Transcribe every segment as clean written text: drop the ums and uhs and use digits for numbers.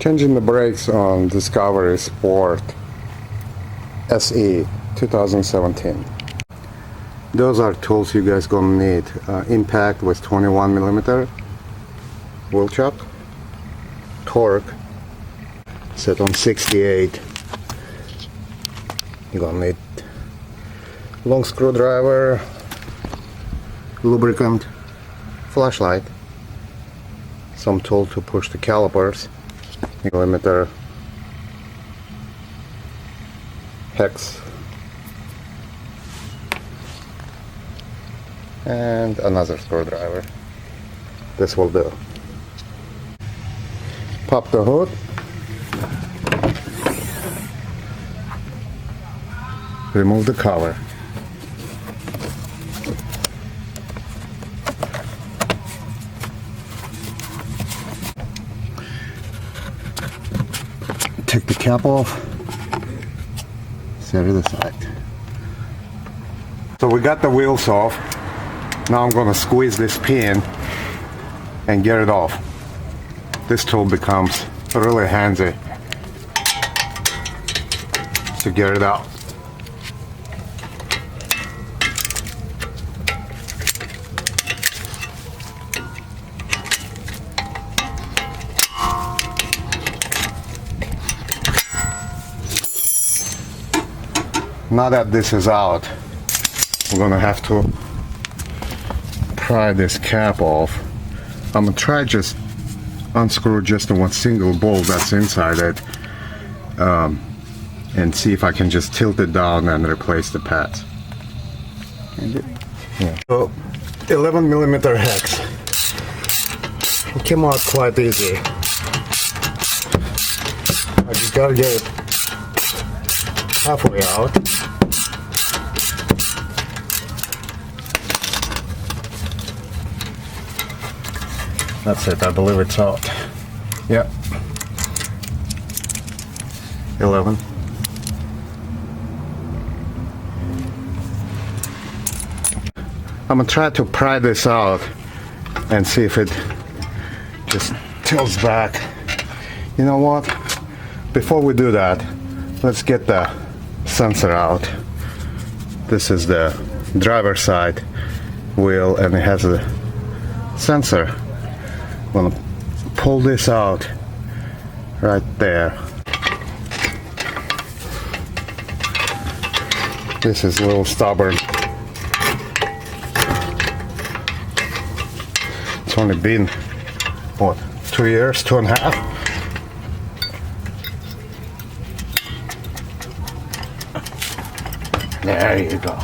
Changing the brakes on Discovery Sport SE 2017. Those are tools you guys gonna need. Impact with 21mm wheel chuck, torque set on 68. You're gonna need long screwdriver, lubricant, flashlight, some tool to push the calipers, millimeter hex, and another screwdriver. This will do. Pop the hood, remove the cover. Take the cap off, set it aside. So we got the wheels off. Now I'm gonna squeeze this pin and get it off. This tool becomes really handy to get it out. Now that this is out, we're gonna have to pry this cap off. I'm gonna try just unscrew just the one single bolt that's inside it, and see if I can just tilt it down and replace the pads. So 11mm hex. It came out quite easy. I just gotta get it halfway out. That's it, I believe it's out. Yep. 11. I'm gonna try to pry this out and see if it just tilts back. You know what? Before we do that, let's get the sensor out. This is the driver's side wheel and it has a sensor. I'm gonna pull this out right there. This is a little stubborn. It's only been, what, 2 years, 2.5? There you go.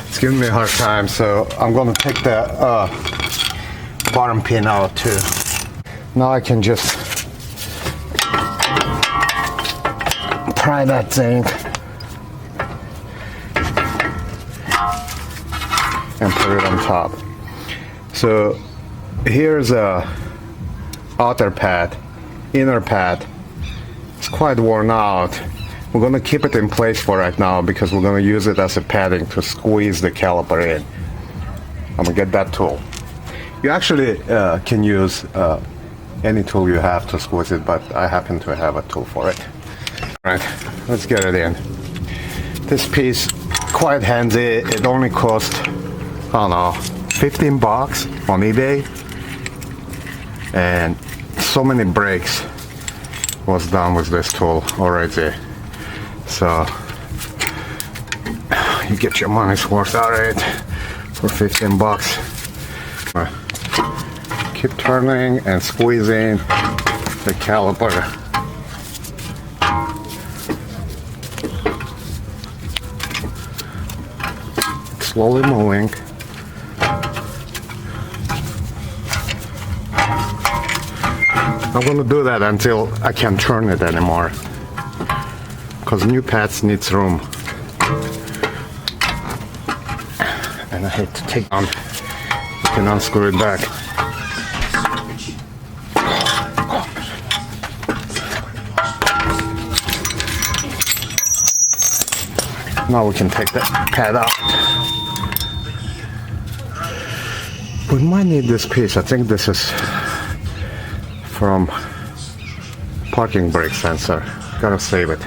It's giving me a hard time, so I'm gonna take the bottom pin out too. Now I can just pry that thing and put it on top. So here's a outer pad, inner pad. It's quite worn out. We're gonna keep it in place for right now because we're gonna use it as a padding to squeeze the caliper in. I'm gonna get that tool. You actually can use any tool you have to squeeze it, but I happen to have a tool for it. All right, let's get it in. This piece, quite handy. It only cost, I don't know, 15 bucks on eBay. And so many breaks was done with this tool already. So you get your money's worth out of it for 15 bucks. Keep turning and squeezing the caliper. Slowly moving. I'm gonna do that until I can't turn it anymore, because new pads needs room. And I hate to take on. You can unscrew it back. Now we can take the pad out. We might need this piece. I think this is from parking brake sensor. Gotta save it.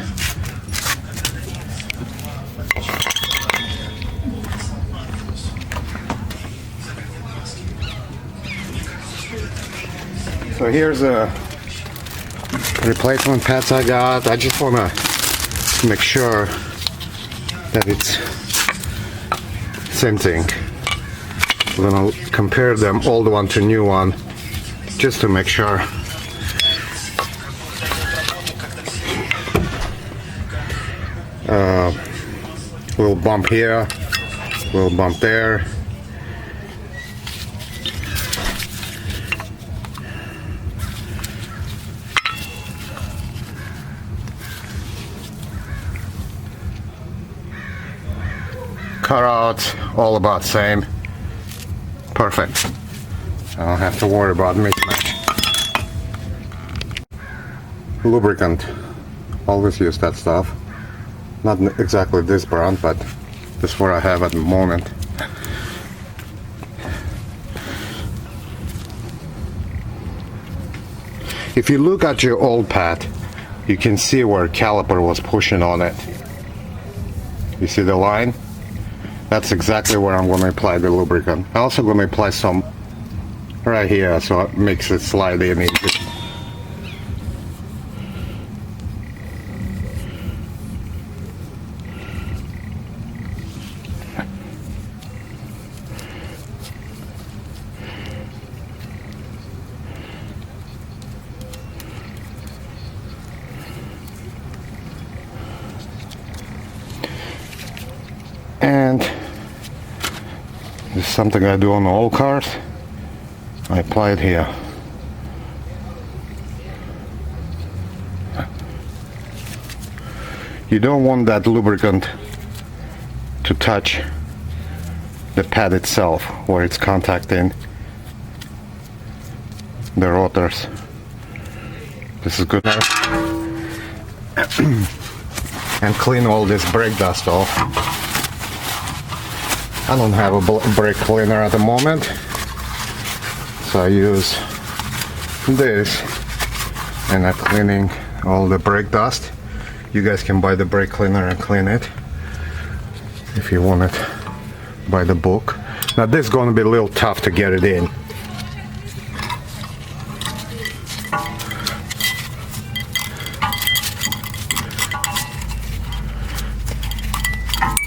So here's a replacement pads I got. I just wanna make sure that it's same thing. We're gonna compare them, old one to new one, just to make sure. Little bump here, little bump there. Cutouts, all about same. Perfect. I don't have to worry about mismatch. Lubricant. Always use that stuff. Not exactly this brand, but this is what I have at the moment. If you look at your old pad, you can see where caliper was pushing on it. You see the line? That's exactly where I'm going to apply the lubricant. I'm also going to apply some right here, so it makes it slide in easy. And this is something I do on all cars. I apply it here. You don't want that lubricant to touch the pad itself where it's contacting the rotors. This is good. And clean all this brake dust off. I don't have a brake cleaner at the moment, so I use this, and I'm cleaning all the brake dust. You guys can buy the brake cleaner and clean it if you want it by the book. Now this is going to be a little tough to get it in.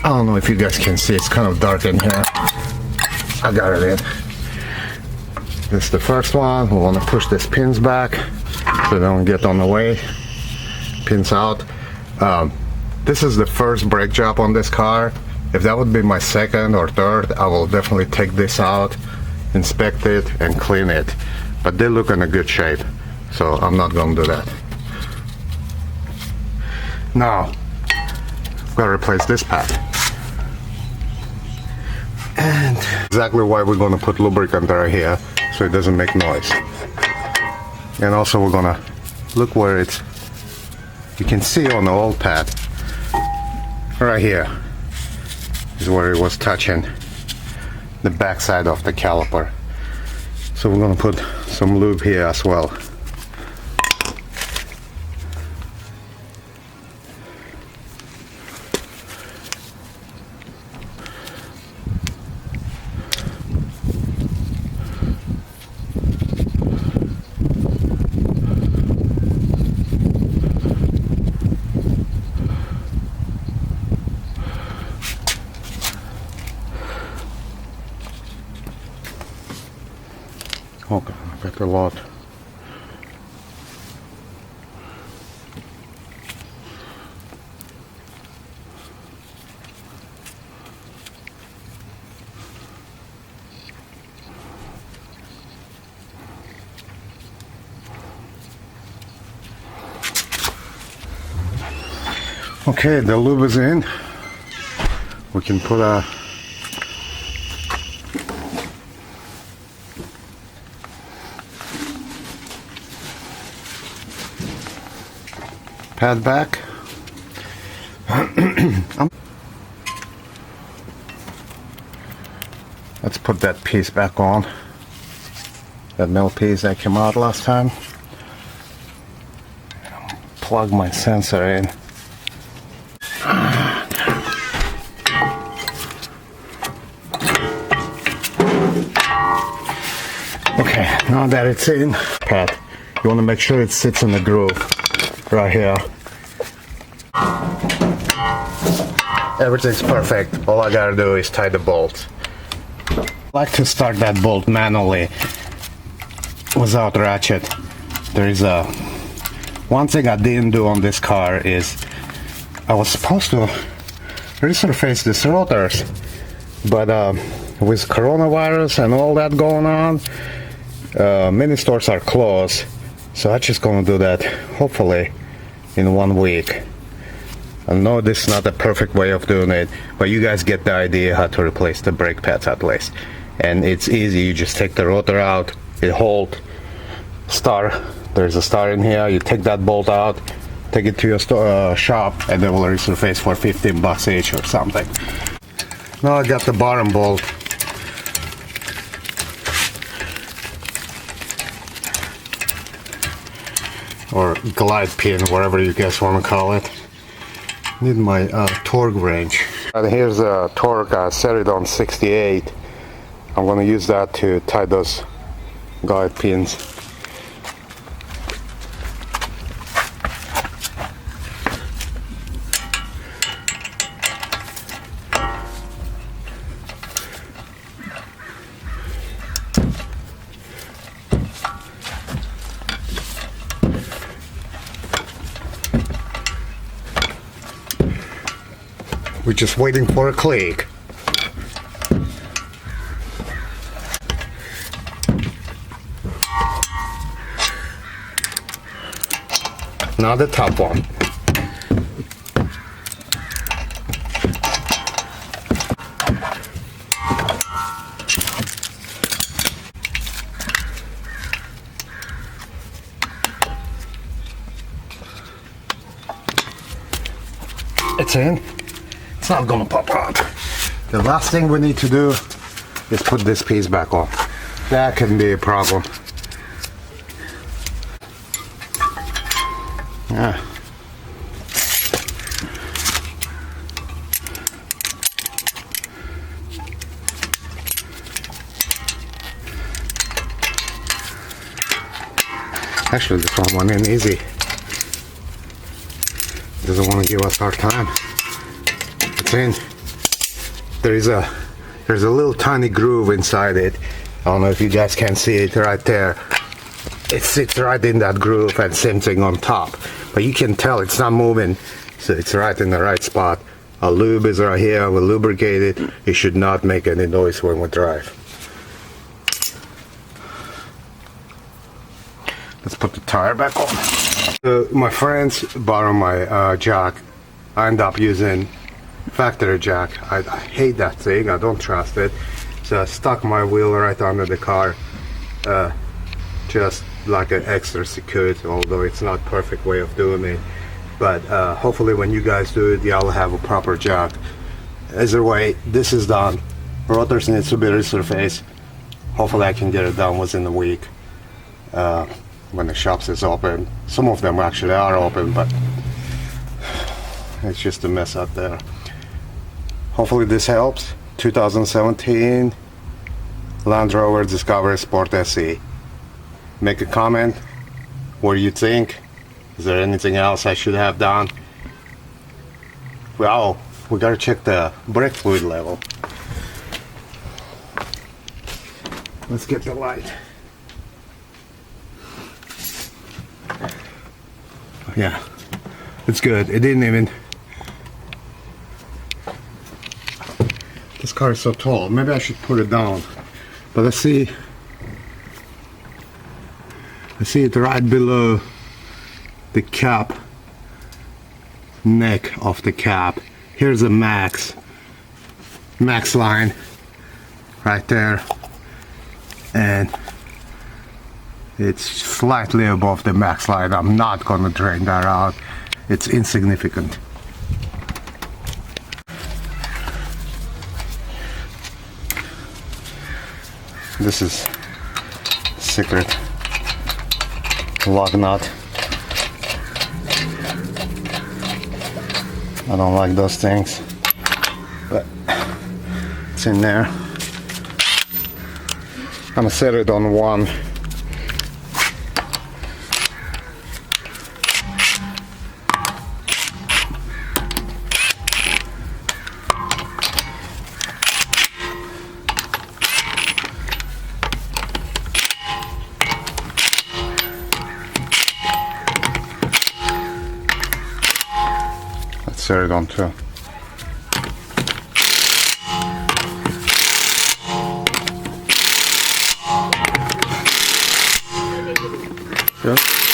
I don't know if you guys can see, it's kind of dark in here. I got it in. This is the first one. We want to push these pins back so they don't get on the way. Pins out. This is the first brake job on this car. If that would be my second or third, I will definitely take this out, inspect it, and clean it. But they look in a good shape, so I'm not going to do that. Now, I've got to replace this pad. And exactly why we're going to put lubricant right here, so it doesn't make noise. And also we're going to look where it's, you can see on the old pad, right here is where it was touching the back side of the caliper. So we're going to put some lube here as well. Okay, I got a lot. Okay, the lube is in. We can put a pad back. Let's put that piece back on. That mill piece that came out last time. Plug my sensor in. Okay, now that it's in, Pat, you want to make sure it sits in the groove right here. Everything's perfect. All I gotta do is tie the bolts. I like to start that bolt manually without ratchet. There is a one thing I didn't do on this car is I was supposed to resurface these rotors, but with coronavirus and all that going on, many stores are closed, so I'm just gonna do that hopefully in 1 week. I know this is not the perfect way of doing it, but you guys get the idea how to replace the brake pads at least. And it's easy. You just take the rotor out, it hold, star. There's a star in here. You take that bolt out, take it to your shop, and they will resurface for $15 each or something. Now I got the bottom bolt. Or glide pin, whatever you guys want to call it. Need my torque wrench. And here's a torque. I set it on 68. I'm going to use that to tie those guide pins. We're just waiting for a click. Now the top one. It's in. It's not gonna pop out. The last thing we need to do is put this piece back on. That can be a problem. Yeah. Actually, this one went in easy. Doesn't want to give us our time. It's in. There's a little tiny groove inside it. I don't know if you guys can see it right there. It sits right in that groove, and same thing on top. But you can tell it's not moving, so it's right in the right spot. Our lube is right here. We'll lubricate it. It should not make any noise when we drive. Let's put the tire back on. My friends borrowed my jack. I end up using factory jack. I hate that thing. I don't trust it. So I stuck my wheel right under the car, just like an extra security, although it's not perfect way of doing it. But hopefully when you guys do it, y'all have a proper jack. Either way, this is done. Rotors needs to be resurfaced. Hopefully I can get it done within a week when the shops is open. Some of them actually are open, but it's just a mess out there. Hopefully this helps. 2017 LandRover Discovery Sport SE. Make a comment. What do you think? Is there anything else I should have done? Well, we gotta check the brake fluid level. Let's get the light. Yeah, it's good. It didn't even. This car is so tall. Maybe I should put it down. But let's see. I see it right below the cap, neck of the cap. Here's a max line right there, and it's slightly above the max line. I'm not gonna drain that out. It's insignificant. This is secret lock nut. I don't like those things, but it's in there. I'm gonna set it on one. Let's set it on two. Good.